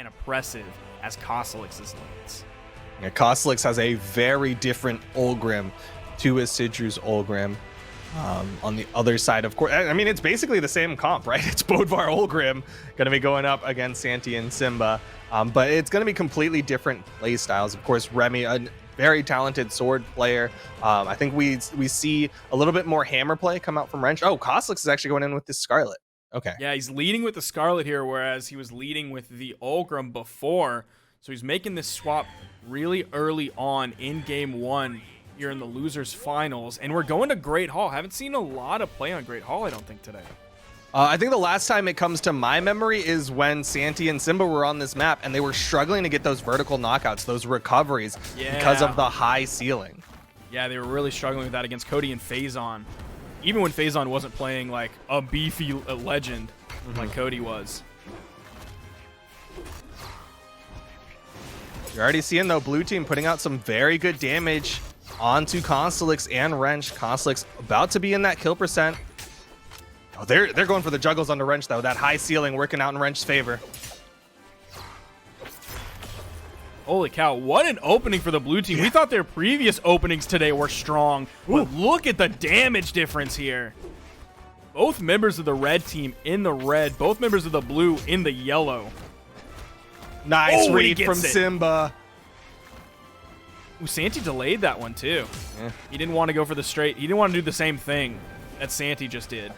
and oppressive as Cosolix's lanes. Yeah, Cosolix has a very different Ulgrim to his Sidru's Ulgrim. On the other side, of course, I mean, it's basically the same comp, right? It's Bodvar Ulgrim going to be going up against Santy and Simba, but it's going to be completely different play styles. Of course, Remy, a very talented sword player. I think we see a little bit more hammer play come out from Wrench. Oh, Cosolix is actually going in with this Scarlet. Okay. Yeah, he's leading with the Scarlet here, whereas he was leading with the Ulgrim before. So he's making this swap really early on in game one here in the losers finals, and we're going to Great Hall. Haven't seen a lot of play on Great Hall, I don't think, today. I think the last time it comes to my memory is when Santy and Simba were on this map and they were struggling to get those vertical knockouts, those recoveries, because of the high ceiling. Yeah, they were really struggling with that against Cody and Phazon. Even when Phazon wasn't playing like a beefy legend like Cody was. You're already seeing, though, blue team putting out some very good damage onto Cosolix and Wrench. Cosolix about to be in that kill percent. Oh, they're going for the juggles onto Wrench, though. That high ceiling working out in Wrench's favor. Holy cow, what an opening for the blue team. We thought their previous openings today were strong, but look at the damage difference here. Both members of the red team in the red, both members of the blue in the yellow. Nice read from Simba. Ooh, Santy delayed that one too. Yeah. He didn't want to go for the straight. He didn't want to do the same thing that Santy just did.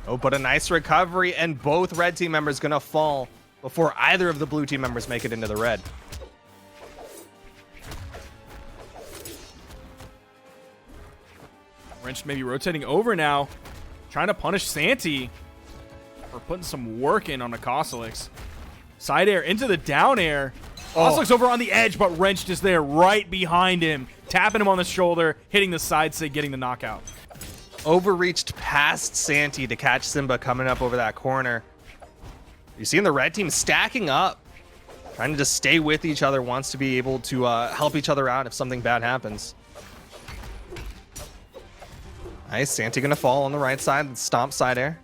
Oh, but a nice recovery, and both red team members going to fall before either of the blue team members make it into the red. Wrench maybe rotating over now, trying to punish Santy for putting some work in on a Cosolix. Side air into the down air. Cosolix over on the edge, but Wrench is there right behind him, tapping him on the shoulder, hitting the side sig, getting the knockout. Overreached past Santy to catch Simba coming up over that corner. You're seeing the red team stacking up, trying to just stay with each other, wants to be able to help each other out if something bad happens. Nice, Santy gonna fall on the right side, stomp side air.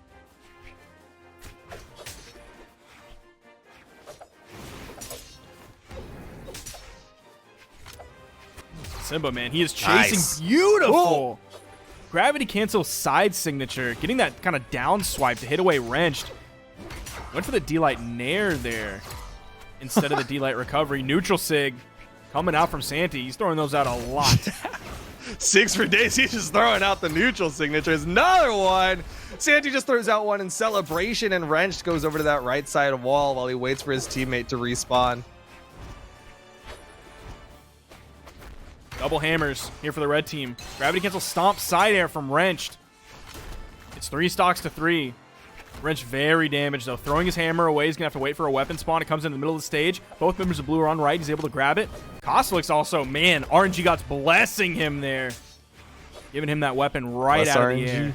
Simba, man, he is chasing beautiful. Whoa. Gravity cancel side signature, getting that kind of down swipe to hit away Wrenched. Went for the D-Light Nair there instead of the D-Light recovery. Neutral sig coming out from Santy. He's throwing those out a lot. 6 for days. He's just throwing out the neutral signatures. Another one. Santy just throws out one in celebration, and Wrenched goes over to that right side wall while he waits for his teammate to respawn. Double hammers here for the red team. Gravity cancel stomp side air from Wrenched. It's 3 stocks to 3. Wrench very damaged, though. Throwing his hammer away. He's going to have to wait for a weapon spawn. It comes in the middle of the stage. Both members of blue are on right. He's able to grab it. Cosolix also, man, RNG God's blessing him there. Giving him that weapon right out of the air.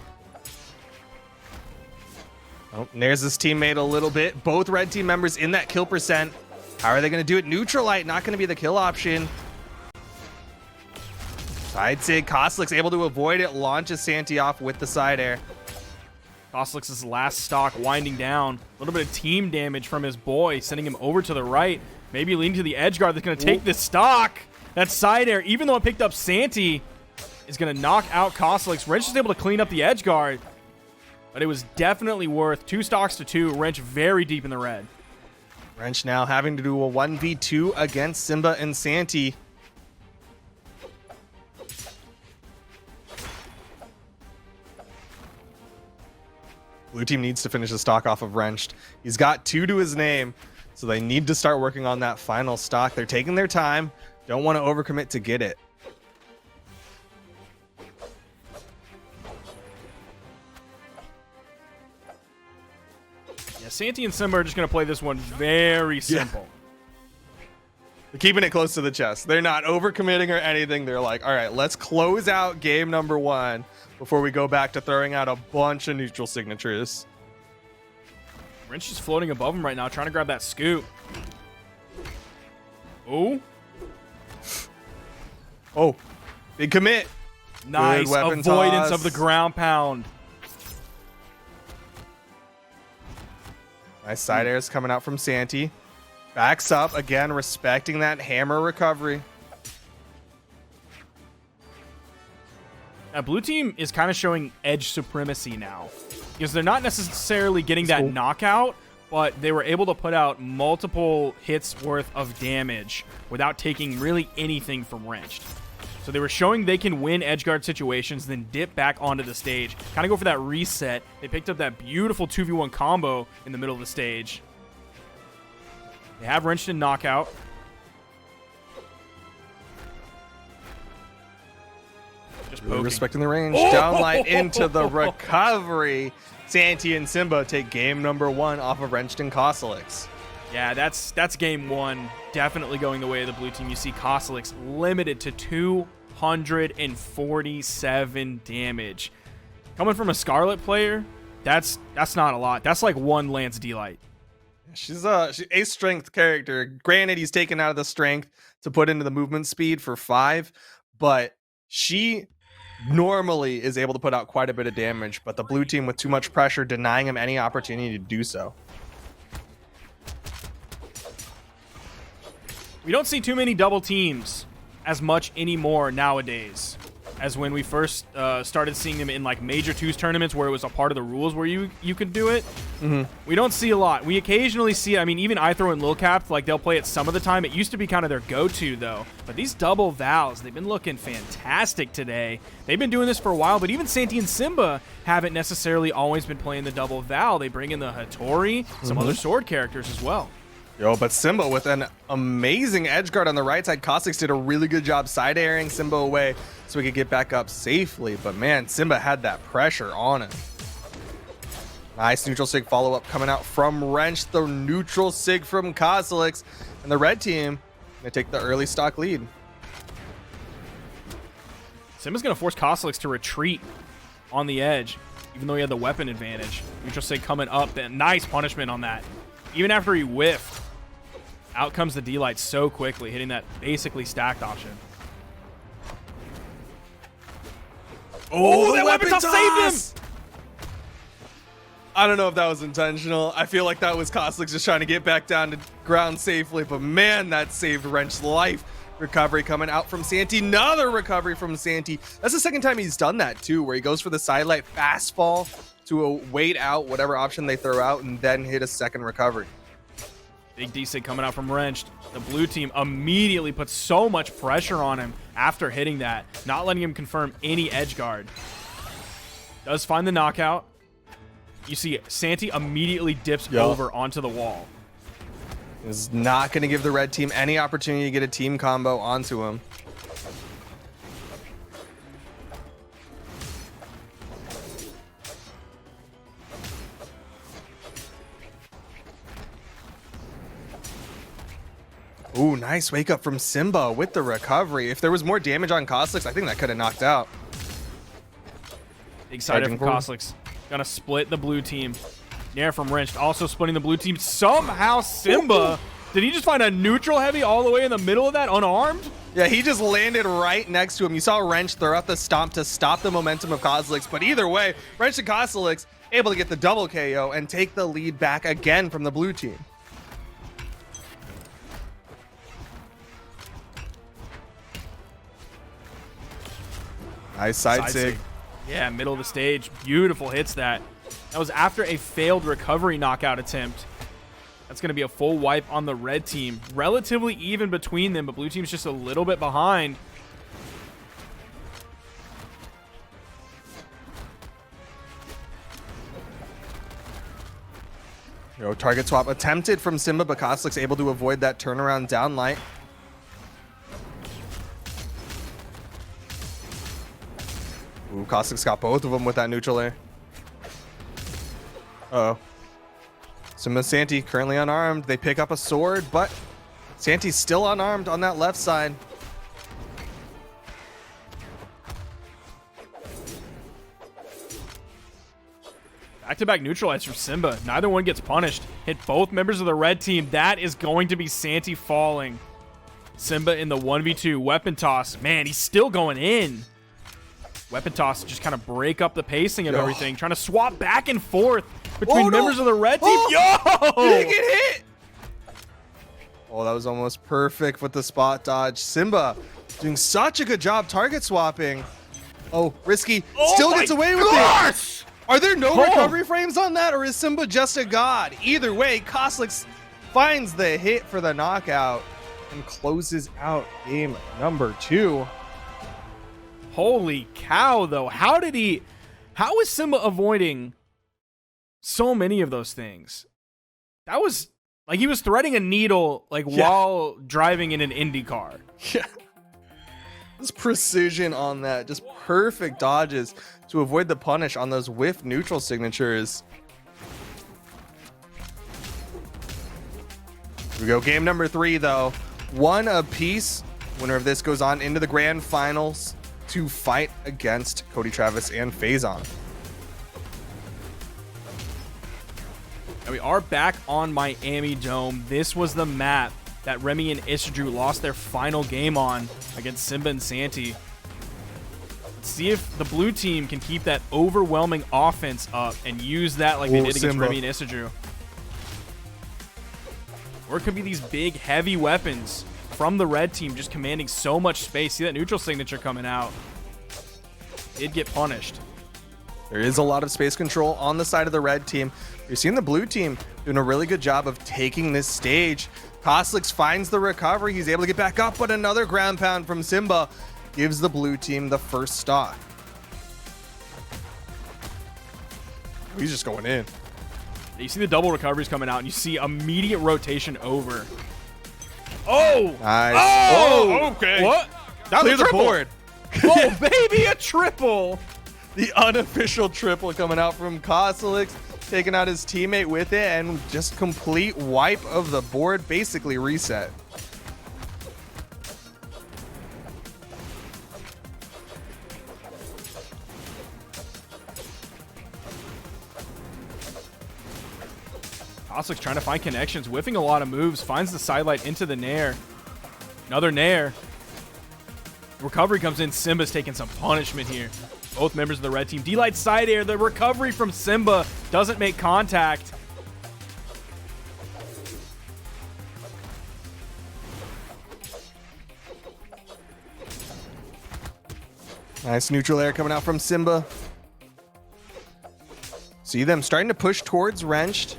Oh, there's his teammate a little bit. Both red team members in that kill percent. How are they going to do it? Neutralite not going to be the kill option. I'd say Cosolix able to avoid it. Launches Santy off with the side air. Cosolix's last stock winding down. A little bit of team damage from his boy, sending him over to the right. Maybe leading to the edge guard that's going to take this stock. That side air, even though it picked up Santy, is going to knock out Cosolix. Wrench is able to clean up the edge guard, but it was definitely worth 2 stocks to 2. Wrench very deep in the red. Wrench now having to do a 1v2 against Simba and Santy. Blue team needs to finish the stock off of Wrenched. He's got 2 to his name, so they need to start working on that final stock. They're taking their time. Don't want to overcommit to get it. Yeah, Santy and Simba are just going to play this one very simple. They're keeping it close to the chest. They're not overcommitting or anything. They're like, all right, let's close out game number 1 before we go back to throwing out a bunch of neutral signatures. Wrench is floating above him right now, trying to grab that scoop. Oh. Oh, big commit. Nice avoidance of the ground pound. Nice side airs coming out from Santy. Backs up again, respecting that hammer recovery. Now, blue team is kind of showing edge supremacy now because they're not necessarily getting that knockout, but they were able to put out multiple hits worth of damage without taking really anything from Wrenched. So they were showing they can win edgeguard situations, then dip back onto the stage, kind of go for that reset. They picked up that beautiful 2v1 combo in the middle of the stage. They have Wrenched and knockout. Just poking. Respecting the range. Downlight into the recovery. Santy and Simba take game number 1 off of Wrenched and Cosolix. Yeah, that's game 1. Definitely going the way of the blue team. You see Cosolix limited to 247 damage. Coming from a Scarlet player, that's not a lot. That's like 1 Lance D-Light. She's a strength character. Granted, he's taken out of the strength to put into the movement speed for 5, but she normally is able to put out quite a bit of damage, but the blue team with too much pressure denying him any opportunity to do so. We don't see too many double teams as much anymore nowadays as when we first started seeing them in like major twos tournaments where it was a part of the rules where you could do it. We don't see a lot. We occasionally see it. I mean, even iThrow and Lilcap, like they'll play it some of the time. It used to be kind of their go-to though. But these double Vals, they've been looking fantastic today. They've been doing this for a while, but even Santy and Simba haven't necessarily always been playing the double Val. They bring in the Hattori, some other sword characters as well. Yo, but Simba with an amazing edge guard on the right side. Cosolix did a really good job side airing Simba away so we could get back up safely. But man, Simba had that pressure on him. Nice neutral sig follow-up coming out from Wrench. The neutral sig from Cosolix. And the red team gonna take the early stock lead. Simba's gonna force Cosolix to retreat on the edge, even though he had the weapon advantage. Neutral sig coming up. Nice punishment on that. Even after he whiffed, out comes the D-Light so quickly, hitting that basically stacked option. Oh, that weapon toss saved him! I don't know if that was intentional. I feel like that was Cosolix just trying to get back down to ground safely, but man, that saved Wrench's life. Recovery coming out from Santy. Another recovery from Santy. That's the second time he's done that too, where he goes for the sidelight fast fall to wait out whatever option they throw out and then hit a second recovery. Big D-Sig coming out from Wrenched. The blue team immediately puts so much pressure on him after hitting that, not letting him confirm any edge guard. Does find the knockout. You see Santy immediately dips over onto the wall. Is not going to give the red team any opportunity to get a team combo onto him. Ooh, nice wake up from Simba with the recovery. If there was more damage on Cosolix, I think that could have knocked out. Big side from Cosolix. Gonna split the blue team. Nair from Wrenched also splitting the blue team. Somehow Simba, did he just find a neutral heavy all the way in the middle of that unarmed? Yeah, he just landed right next to him. You saw Wrench throw out the stomp to stop the momentum of Cosolix, but either way, Wrench and Cosolix able to get the double KO and take the lead back again from the blue team. Nice side sig. Yeah, middle of the stage. Beautiful hits that. That was after a failed recovery knockout attempt. That's going to be a full wipe on the red team. Relatively even between them, but blue team's just a little bit behind. Yo, target swap attempted from Simba, but Cosolix able to avoid that turnaround downlight. Ooh, Cosolix got both of them with that neutral air. Uh-oh. Simba Santy currently unarmed. They pick up a sword, but Santy's still unarmed on that left side. Back-to-back neutralize from Simba. Neither one gets punished. Hit both members of the red team. That is going to be Santy falling. Simba in the 1v2. Weapon toss. Man, he's still going in. Weapon toss to just kind of break up the pacing of everything. Trying to swap back and forth between Oh, no. members of the red team. Oh, Yo! did he get hit? Oh, that was almost perfect with the spot dodge. Simba doing such a good job target swapping. Oh, risky. Oh Still my gets away with gosh! it. Are there no Oh. recovery frames on that, or is Simba just a god? Either way, Cosolix finds the hit for the knockout and closes out game number 2. Holy cow, though. How is Simba avoiding so many of those things? That was like he was threading a needle while driving in an Indy car. Yeah. This precision on that, just perfect dodges to avoid the punish on those whiff neutral signatures. Here we go, game number 3 though. 1 apiece. Winner of this goes on into the grand finals to fight against Cody Travis and Faison. And we are back on Miami Dome. This was the map that Remy and Isidru lost their final game on against Simba and Santy. Let's see if the blue team can keep that overwhelming offense up and use that like they did against Simba. Remy and Isidru. Or it could be these big, heavy weapons from the red team just commanding so much space. See that neutral signature coming out. Did get punished. There is a lot of space control on the side of the red team. You're seeing the blue team doing a really good job of taking this stage. Cosolix finds the recovery. He's able to get back up, but another ground pound from Simba gives the blue team the first stock. He's just going in. You see the double recoveries coming out, and you see immediate rotation over. Oh! Nice. Oh! Okay. What? That Clear was a the triple. board. Oh, baby, a triple! The unofficial triple coming out from Cosolix, taking out his teammate with it, and just complete wipe of the board, basically reset. Cosolix trying to find connections, whiffing a lot of moves, finds the sidelight into the nair. Another nair. Recovery comes in. Simba's taking some punishment here. Both members of the red team. D-Light side air. The recovery from Simba doesn't make contact. Nice neutral air coming out from Simba. See them starting to push towards Wrenched.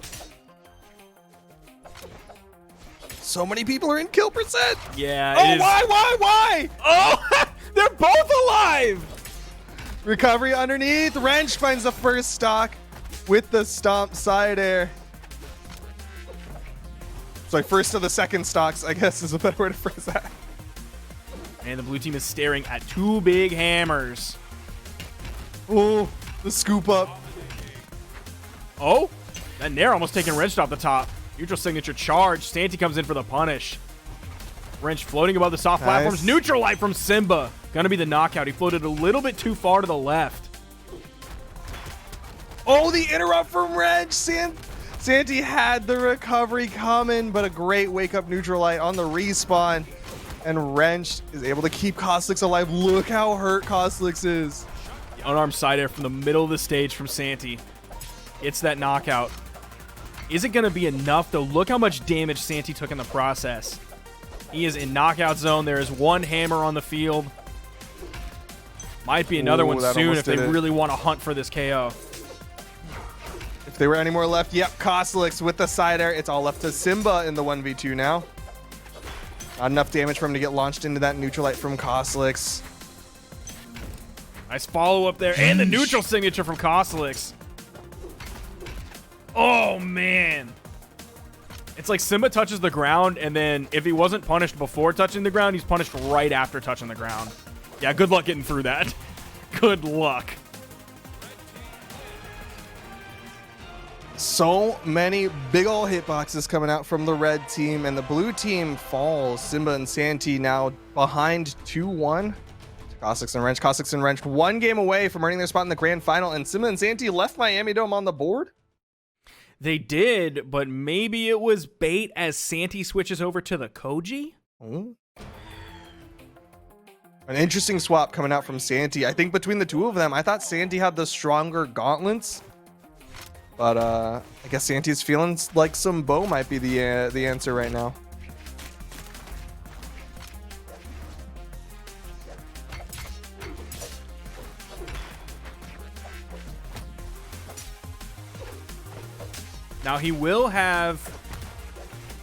So many people are in kill percent. Yeah. Oh, it is. why? Oh, they're both alive. Recovery underneath. Wrenched finds the first stock with the stomp side air. So first of the second stocks, I guess, is a better way to phrase that. And the blue team is staring at 2 big hammers. Oh, the scoop up. Oh, that nair almost taking Wrenched off the top. Neutral signature charge. Santy comes in for the punish. Wrench floating above the soft platforms. Neutral light from Simba. Gonna be the knockout. He floated a little bit too far to the left. Oh, the interrupt from Wrench. Santy had the recovery coming, but a great wake-up neutral light on the respawn. And Wrench is able to keep Cosolix alive. Look how hurt Cosolix is. The unarmed side air from the middle of the stage from Santy. It's that knockout. Is it going to be enough, though? Look how much damage Santy took in the process. He is in knockout zone. There is 1 hammer on the field. Might be another one soon if they really want to hunt for this KO. If there were any more left, yep, Cosolix with the side air. It's all left to Simba in the 1v2 now. Not enough damage for him to get launched into that neutral light from Cosolix. Nice follow-up there. And the neutral signature from Cosolix. Oh, man. It's like Simba touches the ground, and then if he wasn't punished before touching the ground, he's punished right after touching the ground. Yeah, good luck getting through that. Good luck. So many big ol' hitboxes coming out from the red team, and the blue team falls. Simba and Santy now behind 2-1. Cosolix and Wrench. Cosolix and Wrench 1 game away from earning their spot in the grand final, and Simba and Santy left Miami Dome on the board. They did, but maybe it was bait as Santy switches over to the Koji? An interesting swap coming out from Santy. I think between the two of them, I thought Santy had the stronger gauntlets. But I guess Santy's feeling like some bow might be the answer right now. Now he will have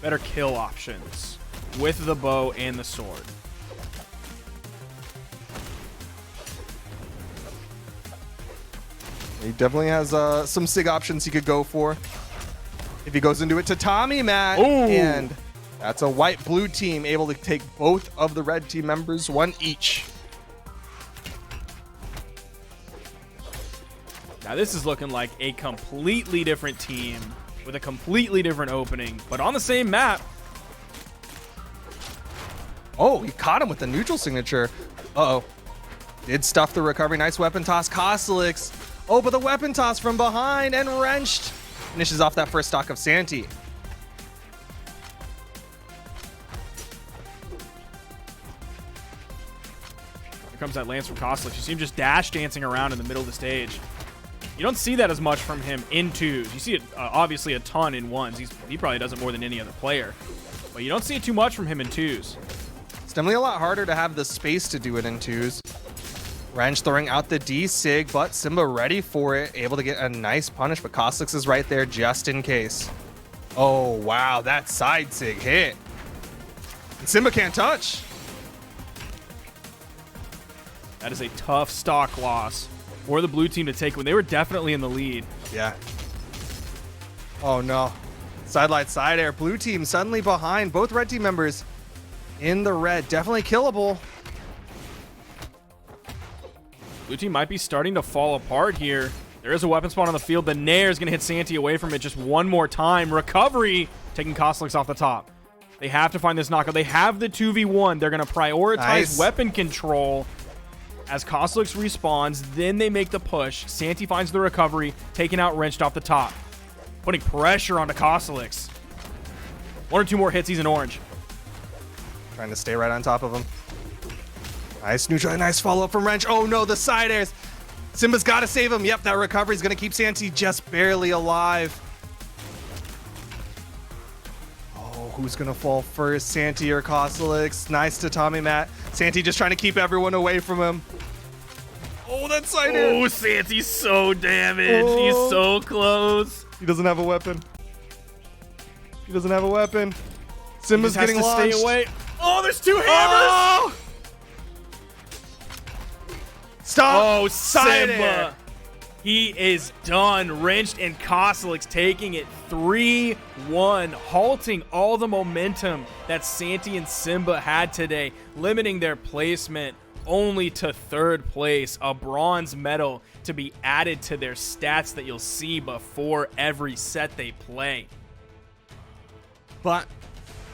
better kill options with the bow and the sword. He definitely has some SIG options he could go for. If he goes into it to Tommy Matt. Ooh. And that's a white-blue team able to take both of the red team members, one each. Now this is looking like a completely different team with a completely different opening, but on the same map. Oh, he caught him with the neutral signature. Uh-oh. Did stuff the recovery. Nice weapon toss. Cosolix. Oh, but the weapon toss from behind and wrenched. Finishes off that first stock of Santy. Here comes that lance from Cosolix. You see him just dash dancing around in the middle of the stage. You don't see that as much from him in twos. You see it obviously a ton in ones. He probably does it more than any other player. But you don't see it too much from him in twos. It's definitely a lot harder to have the space to do it in twos. Wrench throwing out the D-Sig, but Simba ready for it. Able to get a nice punish, but Cosolix is right there just in case. Oh, wow. That side Sig hit. And Simba can't touch. That is a tough stock loss for the blue team to take when they were definitely in the lead. Yeah. Oh, no. Sidelight side air. Blue team suddenly behind. Both red team members in the red. Definitely killable. Blue team might be starting to fall apart here. There is a weapon spawn on the field. The Nair is going to hit Santy away from it just one more time. Recovery, taking Cosolix off the top. They have to find this knockout. They have the 2v1. They're going to prioritize weapon control as Cosolix respawns. Then they make the push. Santy finds the recovery, taking out Wrenched off the top. Putting pressure onto Cosolix. One or two more hits, he's in orange. Trying to stay right on top of him. Nice neutral, nice follow-up from Wrench. Oh no, the side airs. Simba's got to save him. Yep, that recovery is going to keep Santy just barely alive. Oh, who's going to fall first, Santy or Cosolix? Nice to Tommy Matt. Santy just trying to keep everyone away from him. Oh, that side air. Oh, Santy's so damaged. He's so close. He doesn't have a weapon. He doesn't have a weapon. Simba's He just has getting to launched. stay away. Oh, there's two hammers. Oh! Stop. Oh, Side Simba. air. He is done. Wrenched and Cosolix taking it 3-1, halting all the momentum that Santy and Simba had today, limiting their placement only to third place, a bronze medal to be added to their stats that you'll see before every set they play. But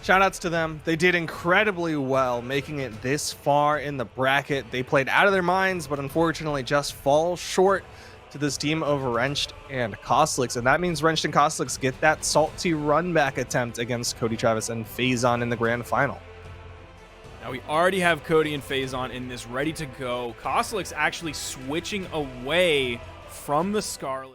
shoutouts to them. They did incredibly well making it this far in the bracket. They played out of their minds, but unfortunately just fall short to this team of Wrenched and Cosolix. And that means Wrenched and Cosolix get that salty run back attempt against Cody Travis and Phazon in the grand final. Now we already have Cody and Phazon in this ready to go. Cosolix actually switching away from the Scarlet.